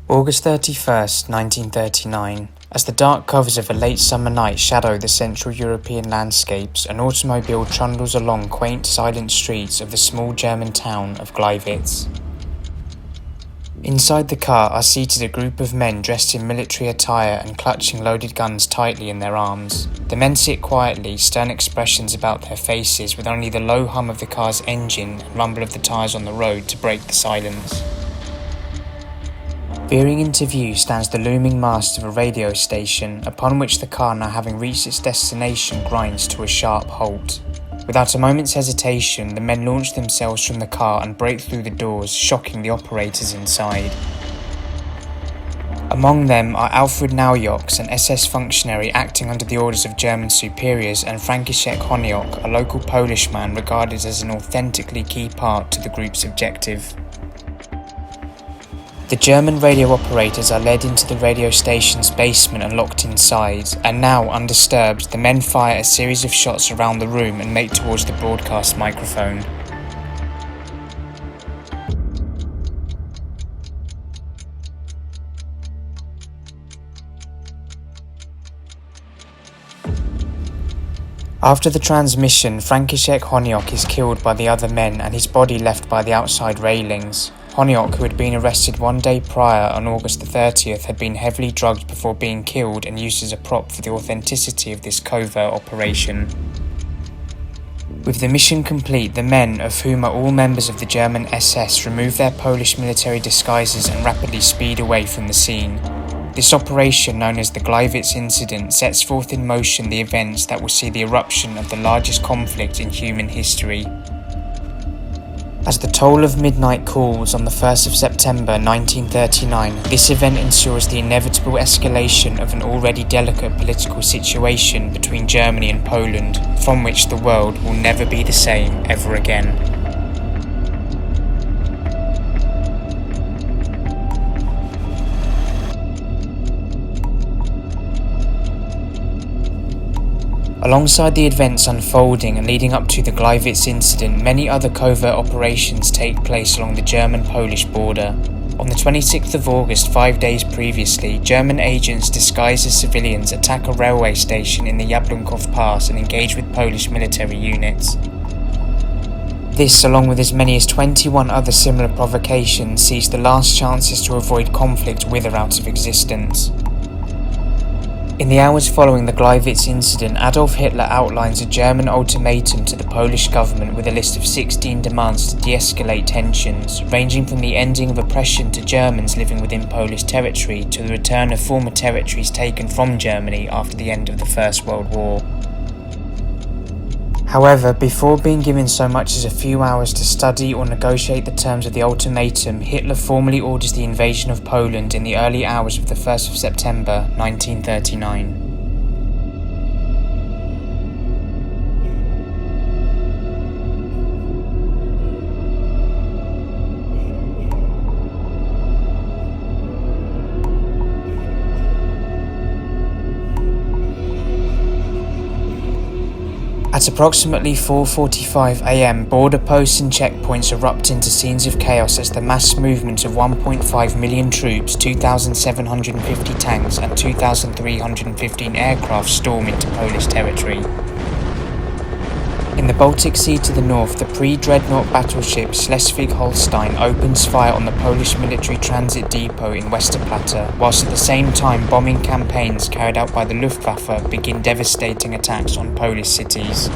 August 31st, 1939. As the dark covers of a late summer night shadow the Central European landscapes, an automobile trundles along quaint silent streets of the small German town of Gleiwitz. Inside the car are seated a group of men dressed in military attire and clutching loaded guns tightly in their arms. The men sit quietly, stern expressions about their faces, with only the low hum of the car's engine and rumble of the tyres on the road to break the silence. Veering into view stands the looming mast of a radio station, upon which the car, now having reached its destination, grinds to a sharp halt. Without a moment's hesitation, the men launch themselves from the car and break through the doors, shocking the operators inside. Among them are Alfred Naujoks, an SS functionary acting under the orders of German superiors, and František Honiok, a local Polish man regarded as an authentically key part to the group's objective. The German radio operators are led into the radio station's basement and locked inside, and now, undisturbed, the men fire a series of shots around the room and make towards the broadcast microphone. After the transmission, František Honiok is killed by the other men and his body left by the outside railings. Honiok, who had been arrested one day prior on August the 30th, had been heavily drugged before being killed and used as a prop for the authenticity of this covert operation. With the mission complete, the men, of whom are all members of the German SS, remove their Polish military disguises and rapidly speed away from the scene. This operation, known as the Gleiwitz incident, sets forth in motion the events that will see the eruption of the largest conflict in human history. As the toll of midnight calls on the 1st of September 1939, this event ensures the inevitable escalation of an already delicate political situation between Germany and Poland, from which the world will never be the same ever again. Alongside the events unfolding and leading up to the Gleiwitz incident, many other covert operations take place along the German-Polish border. On the 26th of August, 5 days previously, German agents disguised as civilians attack a railway station in the Jablunkov Pass and engage with Polish military units. This, along with as many as 21 other similar provocations, sees the last chances to avoid conflict wither out of existence. In the hours following the Gleiwitz incident, Adolf Hitler outlines a German ultimatum to the Polish government with a list of 16 demands to de-escalate tensions, ranging from the ending of oppression to Germans living within Polish territory to the return of former territories taken from Germany after the end of the First World War. However, before being given so much as a few hours to study or negotiate the terms of the ultimatum, Hitler formally orders the invasion of Poland in the early hours of the 1st of September 1939. At approximately 4:45 am, border posts and checkpoints erupt into scenes of chaos as the mass movement of 1.5 million troops, 2,750 tanks and 2,315 aircraft storm into Polish territory. In the Baltic Sea to the north, the pre-dreadnought battleship Schleswig-Holstein opens fire on the Polish military transit depot in Westerplatte, whilst at the same time bombing campaigns carried out by the Luftwaffe begin devastating attacks on Polish cities.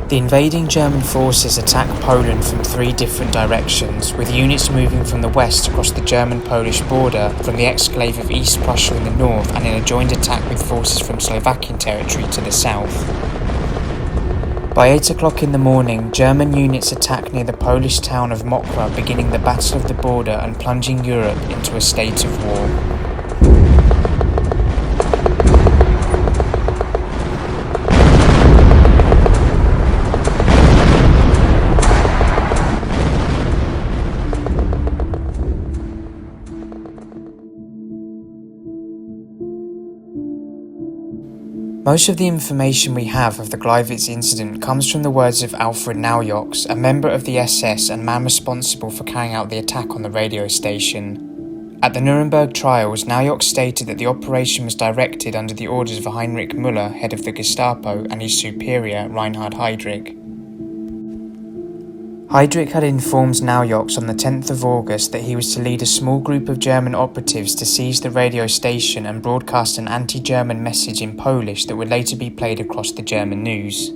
The invading German forces attack Poland from 3 different directions, with units moving from the west across the German-Polish border, from the exclave of East Prussia in the north, and in a joint attack with forces from Slovakian territory to the south. By 8 o'clock in the morning, German units attack near the Polish town of Mokra, beginning the Battle of the Border and plunging Europe into a state of war. Most of the information we have of the Gleiwitz incident comes from the words of Alfred Naujoks, a member of the SS and man responsible for carrying out the attack on the radio station. At the Nuremberg trials, Naujoch stated that the operation was directed under the orders of Heinrich Müller, head of the Gestapo, and his superior, Reinhard Heydrich. Heydrich had informed Naujoch on the 10th of August that he was to lead a small group of German operatives to seize the radio station and broadcast an anti-German message in Polish that would later be played across the German news.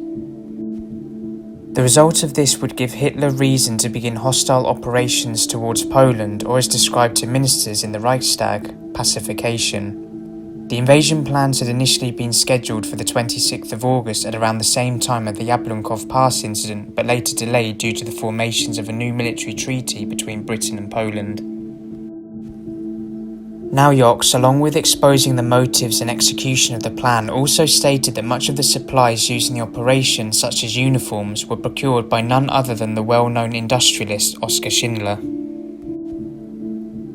The result of this would give Hitler reason to begin hostile operations towards Poland, or as described to ministers in the Reichstag, pacification. The invasion plans had initially been scheduled for the 26th of August at around the same time as the Jablunkov Pass incident, but later delayed due to the formations of a new military treaty between Britain and Poland. Naujoch, along with exposing the motives and execution of the plan, also stated that much of the supplies used in the operation, such as uniforms, were procured by none other than the well-known industrialist Oskar Schindler.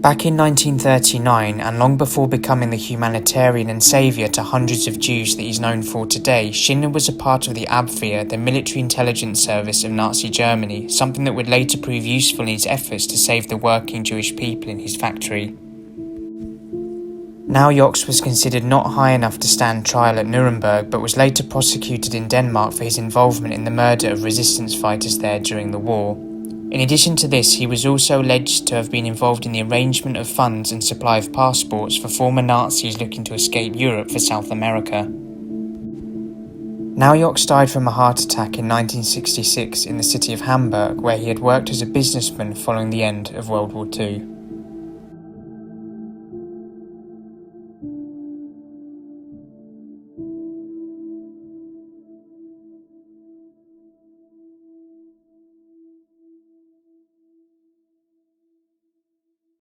Back in 1939, and long before becoming the humanitarian and saviour to hundreds of Jews that he's known for today, Schindler was a part of the Abwehr, the military intelligence service of Nazi Germany, something that would later prove useful in his efforts to save the working Jewish people in his factory. Naujoch was considered not high enough to stand trial at Nuremberg, but was later prosecuted in Denmark for his involvement in the murder of resistance fighters there during the war. In addition to this, he was also alleged to have been involved in the arrangement of funds and supply of passports for former Nazis looking to escape Europe for South America. Naujoch died from a heart attack in 1966 in the city of Hamburg, where he had worked as a businessman following the end of World War II.